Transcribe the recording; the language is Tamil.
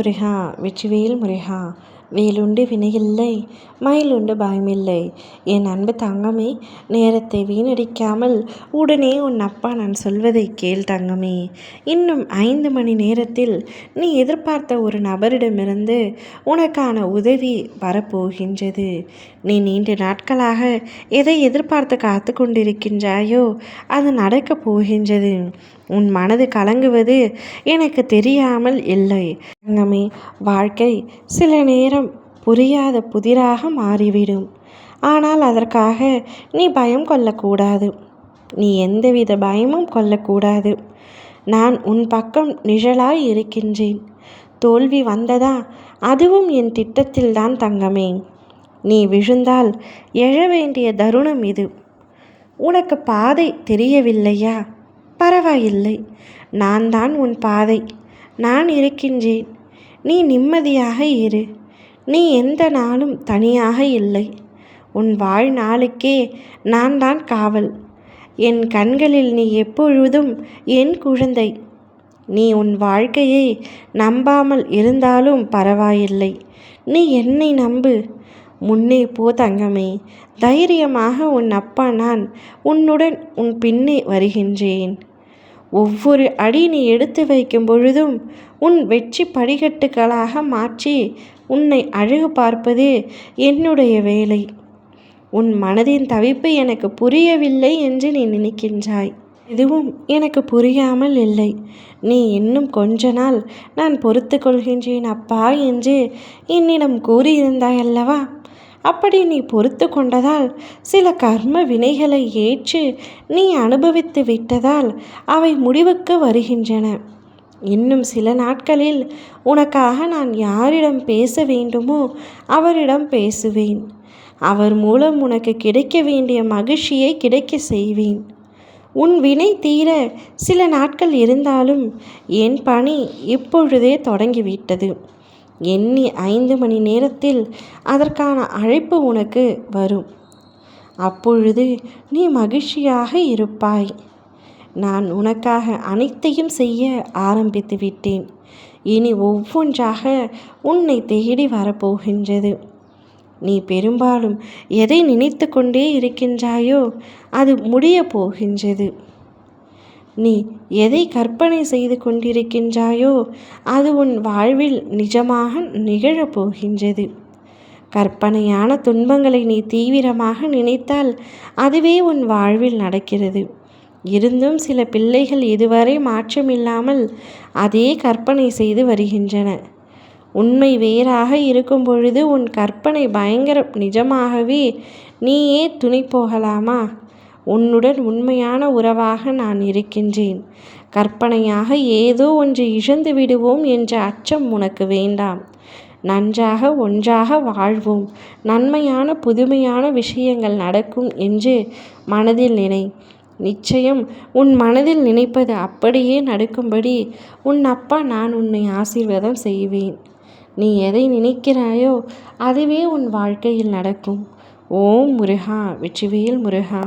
முருகா வெற்றிவேல் முருகா. வேலுண்டு வினையில்லை, மயிலுண்டு பயமில்லை. என் அன்பு தங்கமே, நேரத்தை வீணடிக்காமல் உடனே உன் அப்பா நான் சொல்வதை கேள் தங்கமே. இன்னும் 5 மணி நேரத்தில் நீ எதிர்பார்த்த ஒரு நபரிடமிருந்து உனக்கான உதவி வரப்போகின்றது. நீ நீண்ட நாட்களாக எதை எதிர்பார்த்து காத்து கொண்டிருக்கின்றாயோ அது நடக்கப் போகின்றது. உன் மனது கலங்குவது எனக்கு தெரியாமல் இல்லை தங்கமே. வாழ்க்கை சில நேரம் புரியாத புதிராக மாறிவிடும். ஆனால் அதற்காக நீ பயம் கொள்ளக்கூடாது. நீ எந்தவித பயமும் கொள்ளக்கூடாது. நான் உன் பக்கம் நிழலாய் இருக்கின்றேன். தோல்வி வந்ததா, அதுவும் என் திட்டத்தில்தான் தங்கமே. நீ விழுந்தால் எழ வேண்டிய தருணம் இது. உனக்கு பாதை தெரியவில்லையா? பரவாயில்லை, நான் தான் உன் பாதை. நான் இருக்கின்றேன். நீ நிம்மதியாக இரு. நீ எந்த நாளும் தனியாக இல்லை. உன் வாழ்நாளுக்கே நான் தான் காவல். என் கண்களில் நீ எப்பொழுதும் என் குழந்தை. நீ உன் வாழ்க்கையை நம்பாமல் இருந்தாலும் பரவாயில்லை. நீ என்னை நம்பு. முன்னே போ தங்கமே. தைரியமாக உன் அப்பா நான் உன்னுடன் உன் பின்னே வருகின்றேன். ஒவ்வொரு அடி நீ எடுத்து வைக்கும் பொழுதும் உன் வெற்றி படிக்கட்டுகளாக மாற்றி உன்னை அழகு பார்ப்பது என்னுடைய வேலை. உன் மனதின் தவிப்பு எனக்கு புரியவில்லை என்று நீ நினைக்கின்றாய். எதுவும் எனக்கு புரியாமல் இல்லை. நீ இன்னும் கொஞ்ச நாள் நான் பொறுத்து கொள்கின்றேன் அப்பா என்று என்னிடம் கூறியிருந்தாய் அல்லவா? அப்படி நீ பொறுத்து கொண்டதால் சில கர்ம வினைகளை ஏற்று நீ அனுபவித்து விட்டதால் அவை முடிவுக்கு வருகின்றன. இன்னும் சில நாட்களில் உனக்காக நான் யாரிடம் பேச வேண்டுமோ அவரிடம் பேசுவேன். அவர் மூலம் உனக்கு கிடைக்க வேண்டிய மகிழ்ச்சியை கிடைக்க செய்வேன். உன் வினை தீர சில நாட்கள் இருந்தாலும் என் பணி இப்பொழுதே தொடங்கிவிட்டது. எண்ணி 5 மணி நேரத்தில் அதற்கான அழைப்பு உனக்கு வரும். அப்பொழுது நீ மகிழ்ச்சியாக இருப்பாய். நான் உனக்காக அனைத்தையும் செய்ய ஆரம்பித்து விட்டேன். இனி ஒவ்வொன்றாக உன்னை தேடி வரப்போகின்றது. நீ பெரும்பாலும் எதை நினைத்து கொண்டே இருக்கின்றாயோ அது முடிய போகின்றது. நீ எதை கற்பனை செய்து கொண்டிருக்கின்றாயோ அது உன் வாழ்வில் நிஜமாக நிகழப்போகின்றது. கற்பனையான துன்பங்களை நீ தீவிரமாக நினைத்தால் அதுவே உன் வாழ்வில் நடக்கிறது. இருந்தும் சில பிள்ளைகள் இதுவரை மாற்றமில்லாமல் அதே கற்பனை செய்து வருகின்றன. உண்மை வேறாக இருக்கும் பொழுது உன் கற்பனை பயங்கர நிஜமாகவே நீயே துணை போகலாமா? உன்னுடன் உண்மையான உறவாக நான் இருக்கின்றேன். கற்பனையாக ஏதோ ஒன்று இழந்து விடுவோம் என்ற அச்சம் உனக்கு வேண்டாம். நன்றாக ஒன்றாக வாழ்வோம். நன்மையான புதுமையான விஷயங்கள் நடக்கும் என்று மனதில் நினை. நிச்சயம் உன் மனதில் நினைப்பது அப்படியே நடக்கும்படி உன் அப்பா நான் உன்னை ஆசீர்வாதம் செய்வேன். நீ எதை நினைக்கிறாயோ அதுவே உன் வாழ்க்கையில் நடக்கும். ஓம் முருகா வெற்றிவேல் முருகா.